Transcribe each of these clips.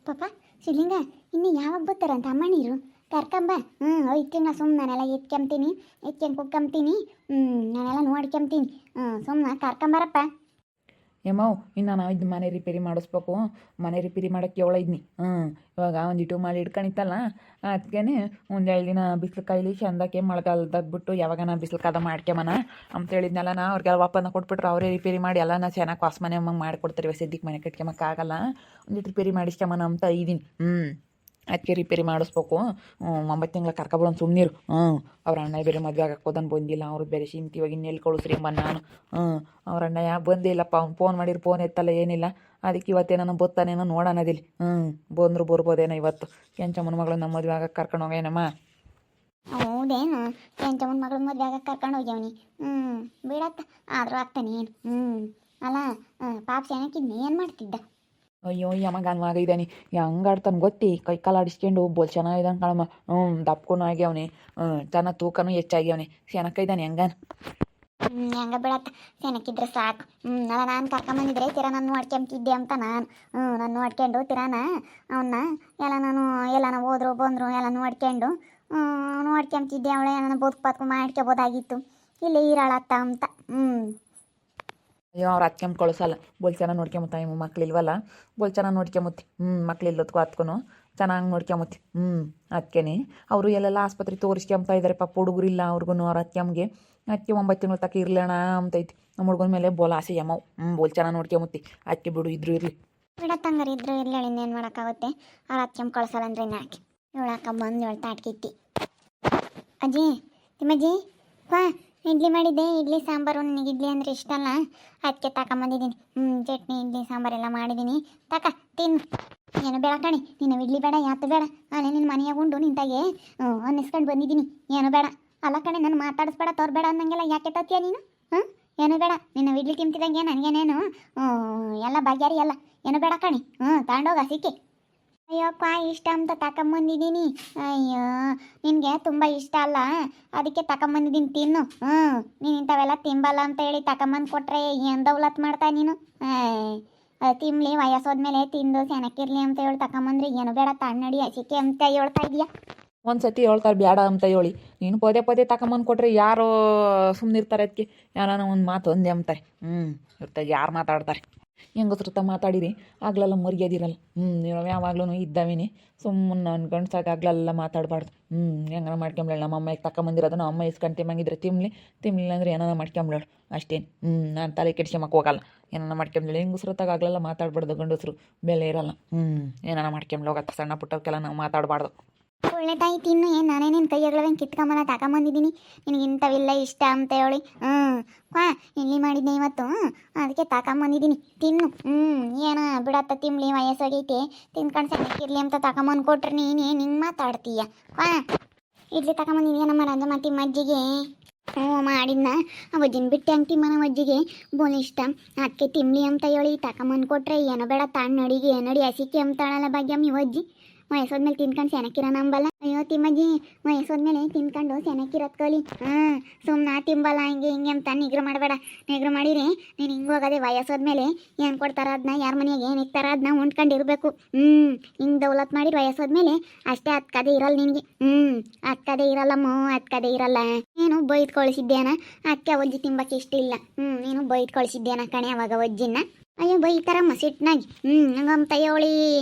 ಪಾಪ ಶಿವಲಿಂಗ ಇನ್ನು ಯಾವಾಗ ಬರ್ತಾರಂತ ಅಮ್ಮ ನೀರು ಕರ್ಕೊಂಬ. 5 ತಿಂಗಳ ಸುಮ್ಮನೆ ನಾನೆಲ್ಲ ಎತ್ಕೊಂತೀನಿ ಕುಕ್ಕೊಂತೀನಿ. ನಾನೆಲ್ಲ ನೋಡ್ಕೊಂತೀನಿ. ಸುಮ್ಮನೆ ಕರ್ಕೊಂಬರಪ್ಪ. ಏಮೋ ಇನ್ನು ನಾನು ಇದು ಮನೆ ರಿಪೇರಿ ಮಾಡಿಸ್ಬೇಕು. ಮನೆ ರಿಪೇರಿ ಮಾಡೋಕ್ಕೆ ಇದ್ನಿ. ಇವಾಗ ಒಂದಿಟ್ಟು ಮಾಡಿ ಇಟ್ಕೊಂಡಿತ್ತಲ್ಲ, ಅದಕ್ಕೆ ಒಂದು 2 ದಿನ ಬಿಸಿಲು ಕಾಯಿಲಿ ಚಂದಕ್ಕೆ ಮಳೆಗಾಲದಾಗ್ಬಿಟ್ಟು ಯಾವಾಗ ನಾ ಬಿಸಿಲು ಕಾದ ಮಾಡ್ಕೊಂಬನ ಅಂತ ಹೇಳಿದ್ನಲ್ಲ. ನಾ ಅವ್ರಿಗೆ ಒಪ್ಪಂದ ಕೊಟ್ಬಿಟ್ರೆ ಅವರೇ ರಿಪೇರಿ ಮಾಡಿ ಎಲ್ಲ ನಾ ಚೆನ್ನಾಗಿ ವಾಸ್ ಮನೆ ಮಾಡಿಕೊಡ್ತಾರೆ. ಸದ್ಯಕ್ಕೆ ಮನೆ ಕಟ್ಕೊಂಬಕ್ಕಾಗಲ್ಲ, ಒಂದಿಟ್ಟು ರಿಪೇರಿ ಮಾಡಿಸ್ಕೊಂಬನ ಅಂತ ಇದ್ದೀನಿ. ಅದಕ್ಕೆ ರಿಪೇರಿ ಮಾಡಿಸ್ಬೇಕು. 9 ತಿಂಗಳ ಕರ್ಕೊಬರೋನು ಸುಮ್ಮನಿರು. ಅವ್ರ ಅಣ್ಣ ಬೇರೆ ಮದುವೆ ಆಗಕ್ಕೆ ಹೋದನ್ ಬಂದಿಲ್ಲ. ಅವ್ರದ್ದು ಬೇರೆ ಚಿಂತೆ. ಇವಾಗ ಇನ್ನೆಲ್ಲಿ ಕಳಿಸ್ರಿ ಎಂಬ ನಾನು. ಅವ್ರ ಅಣ್ಣ ಬಂದೇ ಇಲ್ಲಪ್ಪ. ಅವ್ನು ಫೋನ್ ಮಾಡಿರು, ಫೋನ್ ಎತ್ತಲ್ಲ, ಏನಿಲ್ಲ. ಅದಕ್ಕೆ ಇವತ್ತೇನೋ ಬತ್ತಾನೇನೋ ನೋಡೋಣದಿಲ್ಲ. ಬಂದ್ರು ಬರ್ಬೋದೇನೋ ಇವತ್ತು. ಕೆಂಚಮ್ಮನ ಮಗಳು ನಮ್ಮ ಮದುವೆ ಆಗಕ್ಕೆ ಕರ್ಕೊಂಡು ಹೋಗೇನಮ್ಮ. ಹೌದೇನು? ಕೆಂಚಮ್ಮನ ಮಗಳು ಮದುವೆ ಆಗಕ್ಕೆ ಕರ್ಕೊಂಡು ಹೋಗ್ಯವನಿ. ಬಿಡತ್ತ ಆದರೂ ಆಗ್ತಾನೆ ಏನು. ಅಲ್ಲ ಪಾಪ ಚೆನ್ನಾಗಿದ್ನಿ ಏನು ಮಾಡ್ತಿದ್ದ? ಅಯ್ಯೋ ಯಮಗ ಮಗ ಇದ್ದಾನೆ, ಹೆಂಗೆ ಆಡ್ತಾನೆ ಗೊತ್ತಿ. ಕೈ ಕಾಲು ಆಡಿಸ್ಕೊಂಡು ಬೋಲ್ ಚೆನ್ನಾಗಿದ್ದಾನೆ ಕಣಮ್ಮ. ದಪ್ಪನೂ ಆಗ್ಯಾವನೆ, ಚೆನ್ನಾಗಿ ತೂಕನೂ ಹೆಚ್ಚಾಗ್ಯಾವನೆ. ಸೆನಕ ಇದ್ದಾನೆ ಹೆಂಗಾನ. ಹೆಂಗ ಬಿಡತ್ತ, ಸೆನಕ್ಕಿದ್ರೆ ಸಾಕು. ಅಲ್ಲ ನಾನು ಕರ್ಕೊಂಬಂದಿದ್ರೆ ತೀರಾ ನಾನು ನೋಡ್ಕೊಂತಿದ್ದೆ ಅಂತ ನಾನು ನೋಡ್ಕೊಂಡು ತೀರಾನ ಅವನ್ನ ಎಲ್ಲ ಹೋದ್ರು ಬಂದರು ಎಲ್ಲ ನೋಡ್ಕೊಂತಿದ್ದೆ. ಅವಳೆ ನಾನು ಬದುಕು ಮಾಡ್ಕೋಬೋದಾಗಿತ್ತು. ಇಲ್ಲಿ ಈರಾಳತ್ತ ಅಂತ. ಅಯ್ಯೋ ಅವ್ರು ಹತ್ಕೊಂಡ್ ಕಳಿಸಲ್ಲ. ಬೋಲ್ ಚೆನ್ನಾಗಿ ನೋಡ್ಕೊಂಬತ್ತ. ಮಕ್ಳಿಲ್ವಲ್ಲ, ಬೋಲ್ ಚೆನ್ನಾಗಿ ನೋಡ್ಕೊಂಬತ್ತಿ. ಮಕ್ಳಿಲ್ಲದಕ್ಕೂ ಹತ್ಕೊನು ಚೆನ್ನಾಗಿ ನೋಡ್ಕೊಂಬತ್ತಿ. ಅದಕ್ಕೇನೆ ಅವರು ಎಲ್ಲೆಲ್ಲ ಆಸ್ಪತ್ರೆ ತೋರಿಸ್ಕೊಂಬತ್ತಾ ಇದ್ದಾರೆ. ಪಾಪ ಹುಡುಗರಿಲ್ಲ ಅವ್ರಿಗೂ. ಅವ್ರ ಅತ್ತೆಮ್ಮಗೆ ಅದಕ್ಕೆ 9 ತಿಂಗಳು ತಕ್ಕ ಇರ್ಲೇಣ ಅಂತೈತಿ. ನಮ್ಮ ಹುಡುಗನ ಮೇಲೆ ಬೋಲ್ ಆಸೆ ಯಮ್ಮವು. ಬೋಲ್ ಚೆನ್ನಾಗಿ ನೋಡ್ಕೊಂಬತ್ತಿ. ಅದಕ್ಕೆ ಬಿಡು, ಇದ್ರು ಇರಲಿ. ಬಿಡತ್ತಂಗಾರ ಇದ್ರು ಇರಲಿ. ಇನ್ನೇನು ಮಾಡೋಕ್ಕಾಗುತ್ತೆ. ಅವ್ರು ಹತ್ಕೊಂಡ್ ಕಳ್ಸಲ್ಲ ಅಂದ್ರೆ ಯಾಕೆ ಇವಳಕ್ಕ ಬಂದು ಇವಳು ತಾಟ್ಕಿತ್ತಿ. ಅಜ್ಜಿ ತಿಮ್ಮಜ್ಜಿ ಪಾ ಇಡ್ಲಿ ಮಾಡಿದ್ದೆ. ಇಡ್ಲಿ ಸಾಂಬಾರು ನನಗೆ ಇಡ್ಲಿ ಅಂದರೆ ಇಷ್ಟ ಅಲ್ಲ, ಅದಕ್ಕೆ ತಗೊಂಬಂದಿದ್ದೀನಿ. ಚಟ್ನಿ ಇಡ್ಲಿ ಸಾಂಬಾರೆಲ್ಲ ಮಾಡಿದ್ದೀನಿ. ತಿನ್ನು. ಏನು ಬೇಡ ಕಣೆ, ನೀನು ಇಡ್ಲಿ ಬೇಡ, ಯಾತು ಬೇಡ. ಅಲ್ಲೇ ನಿನ್ನ ಮನೆಯಾಗ ಉಂಡು ನಿಂತಾಗೆ ಅನ್ನಿಸ್ಕೊಂಡು ಬಂದಿದ್ದೀನಿ. ಏನು ಬೇಡ. ಅಲ್ಲ ಕಣೆ, ನಾನು ಮಾತಾಡಿಸ್ಬೇಡ, ತೋರ್ಬೇಡ ಅನ್ನಂಗೆಲ್ಲ ಯಾಕೆ ತತ್ತೀಯ ನೀನು? ಏನು ಬೇಡ. ನಿನ್ನ ಇಡ್ಲಿ ತಿಂತಿದಂಗೆ ನನಗೇನೇನು ಎಲ್ಲ ಬಗೆಯಾರಿ ಎಲ್ಲ. ಏನು ಬೇಡ ಕಣೆ. ತಗೊಂಡೋಗ ಸಿಕ್ಕಿ. ಅಯ್ಯಪ್ಪ ಇಷ್ಟ ಅಂತ ತಗೊಂಬಂದಿದ್ದೀನಿ. ಅಯ್ಯೋ ನಿನಗೆ ತುಂಬ ಇಷ್ಟ ಅಲ್ಲ, ಅದಕ್ಕೆ ತಗೊಂಬಂದಿದ್ದೀನಿ. ತಿನ್ನು. ನೀನು ಇಂಥವೆಲ್ಲ ತಿಂಬಲ್ಲ ಅಂತ ಹೇಳಿ ತಗೊಂಬಂದು ಕೊಟ್ರೆ ಏನು ದೌಲತ್ ಮಾಡ್ತಾ ನೀನು? ತಿನ್ಲಿ, ವಯಸ್ಸೋದ್ಮೇಲೆ ತಿಂದು ಚೆನ್ನಾಗಿರ್ಲಿ ಅಂತ ಹೇಳಿ ತಗೊಂಬಂದ್ರೆ ಏನು ಬೇಡ ತಣ್ಣಡಿ ಹಸಿಕೆ ಅಂತ ಹೇಳ್ತಾ ಇದೀಯಾ? ಒಂದು ಸತಿ ಹೇಳ್ತಾರೆ ಬೇಡ ಅಂತ ಹೇಳಿ, ನೀನು ಪದೇ ತಗೊಂಬಂದು ಕೊಟ್ರೆ ಯಾರು ಸುಮ್ಮನಿರ್ತಾರೆ? ಅದಕ್ಕೆ ಯಾರಾನ ಒಂದು ಮಾತು ಒಂದೇ ಅಂತಾರೆ. ಇರ್ತಾರೆ ಯಾರು ಮಾತಾಡ್ತಾರೆ. ಹೆಂಗಸ್ರತ ಮಾತಾಡಿರಿ ಆಗ್ಲೆಲ್ಲ ಮರ್ಯಾದಿರಲ್ಲ. ನೀವು ಯಾವಾಗ್ಲೂ ಇದ್ದಾವೇನೆ ಸುಮ್ಮನೆ ಅನ್ಕೊಂಡು ಸಾಕು. ಆಗ್ಲೆಲ್ಲ ಮಾತಾಡಬಾರ್ದು. ಹೆಂಗಾರ ಮಾಡ್ಕೊಂಬ್ಳೇಳು. ನಮ್ಮ ಅಮ್ಮ ತಗೊಂಬಂದಿರೋದು ನಮ್ಮ ಅಮ್ಮ ಇಸ್ಕೊಂಡು ತಿಮ್ಮಂಗಿದ್ರೆ ತಿಮ್ಮಲಿಲ್ಲ ಅಂದರೆ ಏನಾರ ಮಾಡ್ಕೊಂಬ್ಳೇಳು ಅಷ್ಟೇನು. ನಾನು ತಲೆ ಕೆಡ್ಸ್ಕೊಂಬಕ್ಕೆ ಹೋಗಲ್ಲ. ಏನಾರ ಮಾಡ್ಕೊಂಬ್ಳೇಳು. ಹೆಂಗಸ್ರತಾಗ ಆಗ್ಲೆಲ್ಲ ಮಾತಾಡ್ಬಾರ್ದು. ಗಂಡಸ್ರು ಬೆಲೆ ಇರಲ್ಲ. ಏನಾರ ಮಾಡ್ಕೊಂಬ್ಳು ಹೋಗತ್ತೆ. ಸಣ್ಣ ಪುಟ್ಟಕ್ಕೆಲ್ಲ ನಾವು ಮಾತಾಡಬಾರ್ದು. ಒಳ್ಳೆದಾಯಿ ತಿನ್ನು. ಏನು ನಾನೇ ನಿನ್ನ ಕೈಯಾಗಳಂಗೆ ಕಿತ್ಕೊಂಬನ ತಗೊಂಬಂದಿದ್ದೀನಿ. ನಿನಗೆ ಇಂಥವೆಲ್ಲ ಇಷ್ಟ ಅಂತ ಹೇಳಿ ಇಲ್ಲಿ ಮಾಡಿದ್ದೆ ಇವತ್ತು. ಅದಕ್ಕೆ ತಗೊಂಬಂದಿದ್ದೀನಿ. ತಿನ್ನು. ಏನ ಬಿಡತ್ತ ತಿನ್ಲಿ, ವಯಸ್ಸಾಗೈತೆ. ತಿನ್ಕೊಂಡು ಸಣ್ಣಕ್ಕಿರ್ಲಿ ಅಂತ ತಗೊಂಬಂದು ಕೊಟ್ರೆ ನೀನೇ ನಿಂಗೆ ಮಾತಾಡ್ತೀಯ. ಇಡ್ಲಿ ತಗೊಂಬಂದಿದ್ದೀಯ ನಮ್ಮ ರಾಜಮ್ಮ ತಿಮ್ಮಜ್ಜಿಗೆ. ಮಾಡಿದ್ನ ಅವಜ್ಜಿನ ಬಿಟ್ಟು ಹಂಗೆ ತಿಮ್ಮನ ಅಜ್ಜಿಗೆ ಬೋಲ್ ಇಷ್ಟ. ಅದಕ್ಕೆ ತಿನ್ಲಿ ಅಂತ ಹೇಳಿ ತಗೊಂಬಂದು ಕೊಟ್ರೆ ಏನೋ ಬೇಡ ತಣ್ಣಡಿಗೆ ಏನಡಿ ಹಸಿಕೆ ಅಂತಾಳಲ್ಲ ಭಾಗ್ಯಮ್ಮ ಇವಜ್ಜಿ. ವಯಸ್ಸೋದ್ಮೇಲೆ ತಿನ್ಕೊಂಡು ಸೆನಕ್ಕಿರ ನಂಬಲ್ಲ. ಅಯ್ಯೋ ತಿಮ್ಮಜ್ಜಿ, ವಯಸ್ಸೋದ್ಮೇಲೆ ತಿನ್ಕೊಂಡು ಸೆನಕ್ಕಿರೋದು ಕಲಿ. ಸುಮ್ಮನೆ ತಿಂಬಲ್ಲ ಹಿಂಗೆ ಅಂತ ನಿಗ್ರು ಮಾಡಬೇಡ. ನಿಗ್ರು ಮಾಡಿರಿ ನೀನು ಹಿಂಗೆ ಹೋಗೋದೆ. ವಯಸ್ಸೋದ್ಮೇಲೆ ಏನು ಕೊಡ್ತಾರ ಅದನ್ನ, ಯಾರ ಮನೆಯಾಗ ಏನು ಇಕ್ತಾರ ಅದನ್ನ ಉಂಡ್ಕೊಂಡಿರ್ಬೇಕು. ಹಿಂಗೆ ದೌಲತ್ ಮಾಡಿ ವಯಸ್ಸೋದ್ಮೇಲೆ ಅಷ್ಟೇ. ಅದ್ಕದೇ ಇರಲ್ಲ ನಿನಗೆ. ಅದ್ಕದೇ ಇರಲ್ಲಮ್ಮ, ಅದ್ಕದೇ ಇರಲ್ಲ. ನೀನು ಬೈದು ಕಳಿಸಿದ್ದೇನ ಅದಕ್ಕೆ ಅವಜ್ಜಿ ತಿಂಬಕ್ಕೆ ಇಷ್ಟ ಇಲ್ಲ. ನೀನು ಬೈದು ಕಳಿಸಿದ್ದೇನ ಕಣೆ ಅವಾಗ ಅವಜ್ಜಿನ. ಅಯ್ಯೋ ಬೈತಾರಮ್ಮ ಸಿಟ್ನಾಗಿ. ಹಂಗಮ್ಮ ತಯ್ಯೋಳಿ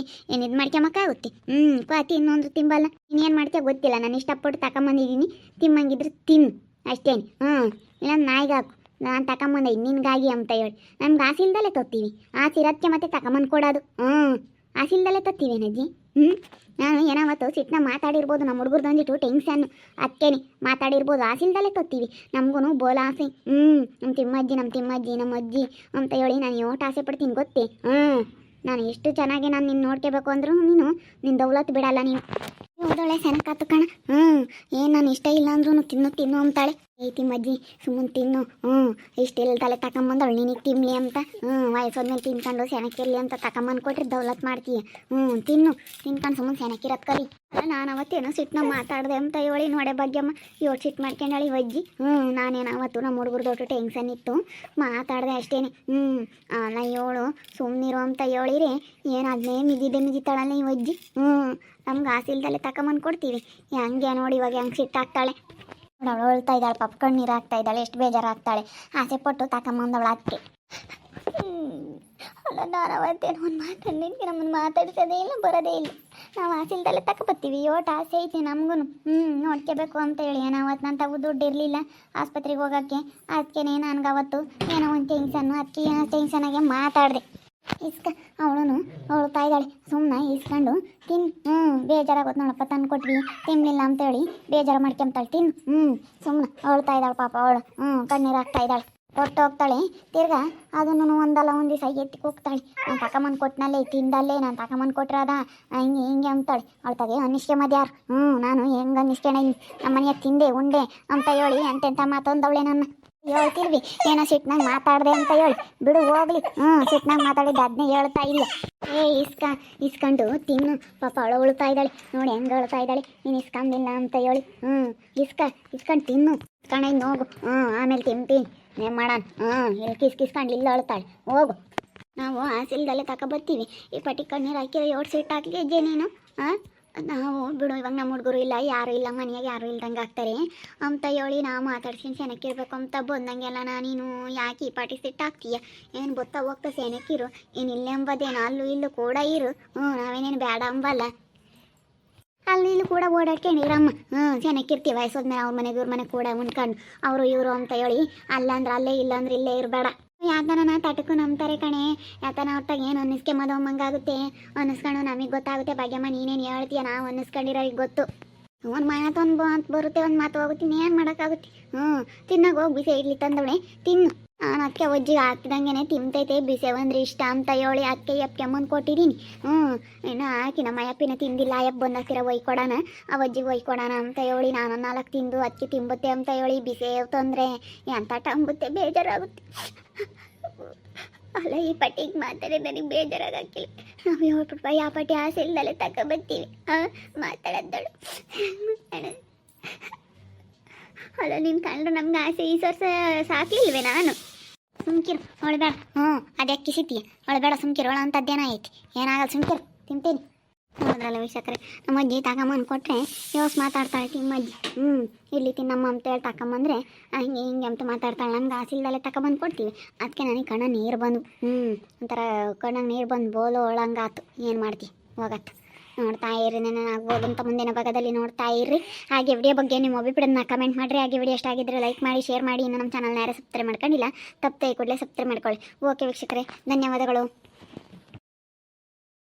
ಏನು ಇದು ಮಾಡ್ಕೊಂಬಕ್ಕಾಗುತ್ತೆ? ಇನ್ನೊಂದು ತಿಂಬಲ್ಲ. ಇನ್ನೇನು ಮಾಡ್ತೀಯ ಗೊತ್ತಿಲ್ಲ. ನಾನು ಇಷ್ಟಪಟ್ಟು ತಗೊಂಬಂದಿದ್ದೀನಿ. ತಿಮ್ಮಂಗಿದ್ರೆ ತಿನ್ನು ಅಷ್ಟೇನು. ಇಲ್ಲ ನಾಯಿಗೆ ಹಾಕು. ನಾನು ತಗೊಂಬಂದೆ ನಿನ್ಗಾಗಿ ಅಂತ ಹೇಳಿ. ನಮ್ಗೆ ಆಸಿಲ್ದಲ್ಲೇ ತೊತ್ತೀವಿ. ಆಸಿರೋದಕ್ಕೆ ಮತ್ತೆ ತಗೊಂಬಂದು ಕೊಡೋದು. ಆಸಿಲ್ದಲ್ಲೇ ತೊತ್ತೀವೇನಜ್ಜಿ? ನಾನು ಏನಾವತ್ತು ಸಿಟ್ಟನ್ನ ಮಾತಾಡಿರ್ಬೋದು. ನಮ್ಮ ಹುಡುಗರ್ದು ಒಂದಿಟ್ಟು ಟೆನ್ಷನ್ ಅದಕ್ಕೇನೆ ಮಾತಾಡಿರ್ಬೋದು. ಆಸಿಲ್ದಲ್ಲೇ ತೊತ್ತೀವಿ. ನಮಗೂ ಬೋಲ ಆಸೆ. ನಮ್ಮ ತಿಮ್ಮಜ್ಜಿ ನಮ್ಮ ಅಜ್ಜಿ ಅಂತ ಹೇಳಿ ನಾನು ಯೋಟ ಆಸೆ ಪಡ್ತೀನಿ ಗೊತ್ತೇ. ನಾನು ಎಷ್ಟು ಚೆನ್ನಾಗಿ ನಾನು ನಿನ್ನ ನೋಡ್ಕೋಬೇಕು ಅಂದ್ರೂ ನಿನ್ನ ದೌಲತ್ ಬಿಡಲ್ಲ ನೀನು. ಒಳ್ಳೆ ಸೆನಕಾತು ಕಣ. ಏನು ನಾನು ಇಷ್ಟ ಇಲ್ಲ ಅಂದ್ರೂ ತಿನ್ನು ಅಂತಾಳೆ. ಐತಿ ಮಜ್ಜಿ ಸುಮ್ಮನೆ ತಿನ್ನು ಇಷ್ಟೆಲ್ಲ ತಲೆ ತಗೊಂಬಂದವಳು ನಿನಗೆ ತಿನ್ಲಿ ಅಂತ ವಯಸ್ಸೋದ್ಮೇಲೆ ತಿನ್ಕೊಂಡು ಸೆನಕಿರ್ಲಿ ಅಂತ ತಗೊಂಬಂದು ಕೊಟ್ರೆ ದೌಲತ್ ಮಾಡ್ತೀಯ ತಿನ್ನು ತಿನ್ಕೊಂಡು ಸುಮ್ಮನೆ ಸೆನಕಿರತ್ ಕಲಿ ಅಲ್ಲ ನಾನು ಅವತ್ತೇನೋ ಸಿಟ್ಟನ್ನ ಮಾತಾಡಿದೆ ಅಂತ ಹೇಳಿ ನೋಡೆ ಭಾಗ್ಯಮ್ಮ ಇವಳು ಸಿಟ್ಟು ಮಾಡ್ಕೊಂಡಳಿ ವಜ್ಜಿ ನಾನೇನು ಅವತ್ತು ನಮ್ಮ ಹುಡುಗರು ದೊಡ್ಡ ಟೆನ್ಷನ್ ಇತ್ತು ಮಾತಾಡಿದೆ ಅಷ್ಟೇನೆ ಅಲ್ಲ ಇವಳು ಸುಮ್ಮನಿರು ಅಂತ ಹೇಳಿರಿ ಏನು ಅದನ್ನೇ ಮಿಜಿತಾಳಲ್ಲ ಈ ವಜ್ಜಿ ನಮ್ಗೆ ಆಸೆ ಇಲ್ದಲ್ಲೇ ತಗೊಂಬಂದು ಕೊಡ್ತೀವಿ ಹೆಂಗೆ ನೋಡಿ ಇವಾಗ ಹೆಂಗೆ ಸಿಟ್ಟಾಗ್ತಾಳೆ ಅವಳು ಅಳ್ತಾ ಇದ್ದಾಳೆ ಪಾಪ ಕಣ್ಣೀರು ಆಗ್ತಾ ಇದ್ದಾಳೆ ಎಷ್ಟು ಬೇಜಾರಾಗ್ತಾಳೆ ಆಸೆ ಪಟ್ಟು ತಗೊಂಬಂದವಳು ಅದಕ್ಕೆ ಅಲ್ಲ ನಾನು ಅವತ್ತೇನು ಒಂದು ಮಾತಾಡಿದ್ವಿ ನಮ್ಮನ್ನು ಮಾತಾಡ್ಸೋದೇ ಇಲ್ಲ ಬರೋದೇ ಇಲ್ಲ ನಾವು ಆಸೆ ಇಲ್ದಲ್ಲೇ ತಗೊಬತ್ತೀವಿ ಓಟ್ ಆಸೆ ಐತಿ ನಮಗೂ ನೋಡ್ಕೋಬೇಕು ಅಂತ ಹೇಳಿ ಏನೋ ಅವತ್ತು ನನ್ನ ತಗೋ ದುಡ್ಡು ಇರಲಿಲ್ಲ ಆಸ್ಪತ್ರೆಗೆ ಹೋಗೋಕ್ಕೆ ಅದಕ್ಕೆ ನನಗೆ ಅವತ್ತು ಏನೋ ಒಂದು ಟೆನ್ಷನ್ನು ಅದಕ್ಕೆ ಏನೋ ಟೆನ್ಷನಾಗೆ ಮಾತಾಡಿದೆ ಅವಳು ತಾಯಿದಾಳೆ ಸುಮ್ಮನೆ ಇಸ್ಕೊಂಡು ಬೇಜಾರಾಗೋದು ನೋಡಪ್ಪ ತಂದು ಕೊಟ್ವಿ ತಿನ್ನಲಿಲ್ಲ ಅಂತೇಳಿ ಬೇಜಾರು ಮಾಡ್ಕೊಂತಾಳೆ ಸುಮ್ಮನೆ ಅವಳು ತಾಯಿದಾಳೆ ಪಾಪ ಅವಳು ಕಣ್ಣೀರು ಆಗ್ತಾ ಇದ್ದಾಳೆ ಕೊಟ್ಟು ಹೋಗ್ತಾಳೆ ತಿರ್ಗಾ ಅದನ್ನು ಒಂದಲ್ಲ ಒಂದು ದಿವಸ ಎತ್ತಿಗೆ ಹೋಗ್ತಾಳೆ ನಾನು ತಗೊಂಬಂದು ಕೊಟ್ಟನಲ್ಲೇ ತಿಂದಲ್ಲೇ ನಾನು ತಗೊಂಬಂದು ಕೊಟ್ರದ ಹಿಂಗೆ ಅಂತಾಳೆ ಅವಳು ತಗೆ ಅನಿಷ್ಕೆ ಮದ್ಯಾರು ನಾನು ಹೆಂಗೆ ಅನಿಷ್ಕೆನ ನಮ್ಮ ಮನೆಯಾಗ ತಿಂದೆ ಉಂಡೆ ಅಂತ ಹೇಳಿ ಎಂತೆಂಥ ಮಾತೊಂದವಳೆ ನನ್ನ ಹೇಳ್ತಿಲ್ವಿ ಏನೋ ಸಿಟ್ನಾಗ ಮಾತಾಡಿದೆ ಅಂತ ಹೇಳಿ ಬಿಡು ಹೋಗ್ಲಿ ಸಿಟ್ನಾಗ ಮಾತಾಡಿದ್ದು ಅದನ್ನೇ ಹೇಳ್ತಾ ಇಲ್ಲ ಇಸ್ಕೊಂಡು ತಿನ್ನು ಪಾಪ ಅಳ್ತಾ ಇದ್ದಾಳೆ ನೋಡಿ ಹೆಂಗೆ ಅಳ್ತಾ ಇದ್ದಾಳೆ ನೀನು ಇಸ್ಕೊಂಡಿಲ್ಲ ಅಂತ ಹೇಳಿ ಇಸ್ಕೊಂಡು ತಿನ್ನು ಇಸ್ಕೊಂಡು ಹೋಗು ಆಮೇಲೆ ತಿಂತೀನಿ ನೇಮ್ ಮಾಡೋಣ ಇಲ್ಲಿ ಕಿಸ್ಕೊಂಡು ಇಲ್ಲ ಅಳ್ತಾಳೆ ಹೋಗು ನಾವು ಆಸೆಲ್ದಲ್ಲೇ ತಗೊಬರ್ತೀವಿ ಈ ಪಟ್ಟಿ ಕಣ್ಣೀರು ಹಾಕಿರೋ 7 ಸೀಟ್ ಹಾಕಿದ್ದೆ ನೀನು ನಾವು ಬಿಡು ಇವಾಗ ನಮ್ಮ ಹುಡುಗರು ಇಲ್ಲ ಯಾರು ಇಲ್ಲ ಮನೆಯಾಗ ಯಾರು ಇಲ್ದಂಗೆ ಆಗ್ತಾರೆ ಅಂತ ಹೇಳಿ ನಾವು ಮಾತಾಡ್ಸ್ಕೊಂಡು ಸೆನಕ್ಕಿರ್ಬೇಕು ಅಂತ ಬಂದಂಗೆಲ್ಲ ನೀನು ಯಾಕೆ ಈ ಪಾಟಿ ಸಿಟ್ಟು ಹಾಕ್ತೀಯ ಏನು ಗೊತ್ತಾ ಹೋಗ್ತಾ ಸೆನಕ್ಕಿರು ಏನು ಇಲ್ಲೇ ಅಂಬೋದೇನು ಅಲ್ಲೂ ಇಲ್ಲೂ ಕೂಡ ಇರು ನಾವೇನೇನು ಬೇಡ ಅಂಬಲ್ಲ ಅಲ್ಲಿ ಇಲ್ಲೂ ಕೂಡ ಓಡಾಡ್ಕೊಂಡಿರಮ್ಮ ಸೆನಕ್ಕಿರ್ತೀವಿ ವಯಸ್ಸೋದ್ಮೇಲೆ ಅವ್ರ ಮನೆಗೆ ಇವ್ರ ಮನೆ ಕೂಡ ಉಂಡ್ಕೊಂಡು ಅವರು ಇವರು ಅಂತ ಹೇಳಿ ಅಲ್ಲಂದ್ರೆ ಅಲ್ಲೇ ಇಲ್ಲಾಂದ್ರೆ ಇಲ್ಲೇ ಇರಬೇಡ ಯಾಕನ ನಾ ತಟಕ್ಕೂ ನಂಬ್ತಾರೆ ಕಣೆ ಯಾಕನ ಹೊತ್ತಾಗ ಏನು ಅನ್ನಿಸ್ಕೊಂಬಂಗಾಗುತ್ತೆ ಅನ್ನಿಸ್ಕೊಂಡು ನಮಗೆ ಗೊತ್ತಾಗುತ್ತೆ ಭಾಗ್ಯಮ್ಮ ನೀನೇನು ಹೇಳ್ತೀಯ ನಾವು ಅನ್ನಿಸ್ಕೊಂಡಿರೋರಿಗೆ ಗೊತ್ತು ಒಂದು ಮಾತೊಂದು ಅಂತ ಬರುತ್ತೆ ಒಂದು ಮಾತು ಹೋಗುತ್ತೆ ಏನು ಮಾಡೋಕ್ಕಾಗುತ್ತೆ ತಿನ್ನಾಗ ಹೋಗಿ ಬಿಸಿ ಇಡ್ಲಿ ತಂದವಳೆ ತಿನ್ನು ನಾನು ಅದಕ್ಕೆ ಒಜ್ಜಿಗೆ ಹಾಕಿದಂಗೆ ತಿಂತೈತೆ ಬಿಸಿ ಅಂದ್ರೆ ಇಷ್ಟ ಅಂತ ಹೇಳಿ ಅದಕ್ಕೆ ಎಪ್ಕೊಂಬಂದು ಕೊಟ್ಟಿದ್ದೀನಿ ಇನ್ನು ಹಾಕಿ ನಮ್ಮ ಅಯ್ಯಪ್ಪಿನ ತಿಂದಿಲ್ಲ ಅಯ್ಯಪ್ಪ ಬಂದಾಕಿರ ಒಯ್ಕೊಡೋಣ ಆ ಒಜ್ಜಿಗೆ ಒಯ್ಕೊಡೋಣ ಅಂತ ಹೇಳಿ ನಾನು 4 ತಿಂದು ಅದಕ್ಕೆ ತಿಂಬುತ್ತೆ ಅಂತ ಹೇಳಿ ಬಿಸಿ ತೊಂದರೆ ಎಂತ ಟಂಬುತ್ತೆ ಬೇಜಾರಾಗುತ್ತೆ ಅಲ್ಲ ಈ ಪಟ್ಟಿಗೆ ಮಾತಾಡಿ ನನಗೆ ಬೇಜಾರಾಗಿಲ್ಲ ನಾವು 7 ರೂಪಾಯಿ ಆ ಪಟ್ಟಿ ಆಸೆ ಇಲ್ದಲ್ಲೇ ತಗೊಬರ್ತೀವಿ ಮಾತಾಡೋದಳು ಅಲ್ಲ ನಿನ್ನ ಕಂಡ್ರೆ ನಮ್ಗೆ ಆಸೆ ಈ ವರ್ಷ ಸಾಕಿಲ್ವೇ ನಾನು ಸುಮ್ಕಿರು ಅವಳು ಅದೇ ಅಕ್ಕಿ ಸಿತ್ತಿ ಅವಳು ಬೇಡ ಸುಮ್ಕಿರು ಅವಳ ಅಂತದ್ದೇನ ಐತಿ ಏನಾಗಲ್ಲ ಸುಮ್ಕಿರು ತಿಂತೀನಿ ಹೌದ್ರಲ್ಲ ವೀಕ್ಷಕರೇ ನಮ್ಮ ಅಜ್ಜಿ ತಗೊಂಬಂದು ಕೊಟ್ಟರೆ ಯೋಸ್ ಮಾತಾಡ್ತಾಳೆ ತಿಮ್ಮಜ್ಜಿ ಇಲ್ಲಿ ತಿನ್ನಮ್ಮ ಅಂತ ಹೇಳಿ ತಗೊಂಬಂದ್ರೆ ಹಿಂಗೆ ಅಂತ ಮಾತಾಡ್ತಾಳೆ ನಮ್ಗೆ ಆಸಿಲ್ದಲ್ಲೇ ತಗೊಂಬಂದು ಕೊಡ್ತೀವಿ ಅದಕ್ಕೆ ನನಗೆ ಕಣ್ಣ ನೀರು ಬಂದು ಒಂಥರ ಕಣ್ಣಾಗ ನೀರು ಬಂದು ಬೋಲು ಒಳಂಗಾತು ಏನು ಮಾಡ್ತಿ ಹೋಗತ್ತೆ ನೋಡ್ತಾ ಇರ್ರಿ ನಾನು ಆಗ್ಬೋದು ಅಂತ ಮುಂದಿನ ಭಾಗದಲ್ಲಿ ನೋಡ್ತಾ ಇರ್ರಿ ಹಾಗೆ ವಿಡಿಯೋ ಬಗ್ಗೆ ನಿಮ್ಮ ಅಭಿಪ್ರಾಯನ ಕಮೆಂಟ್ ಮಾಡಿರಿ ಹಾಗೆ ವಿಡಿಯೋ ಇಷ್ಟ ಆಗಿದ್ದರೆ ಲೈಕ್ ಮಾಡಿ ಶೇರ್ ಮಾಡಿ ಇನ್ನು ನಮ್ಮ ಚಾನಲ್ನ ಯಾರು ಸಬ್ಸ್ಕ್ರೈಬ್ ಮಾಡ್ಕೊಂಡಿಲ್ಲ ತಪ್ಪದೆ ಕೂಡಲೇ ಸಬ್ಸ್ಕ್ರೈಬ್ ಮಾಡ್ಕೊಳ್ಳಿ ಓಕೆ ವೀಕ್ಷಕರೇ ಧನ್ಯವಾದಗಳು.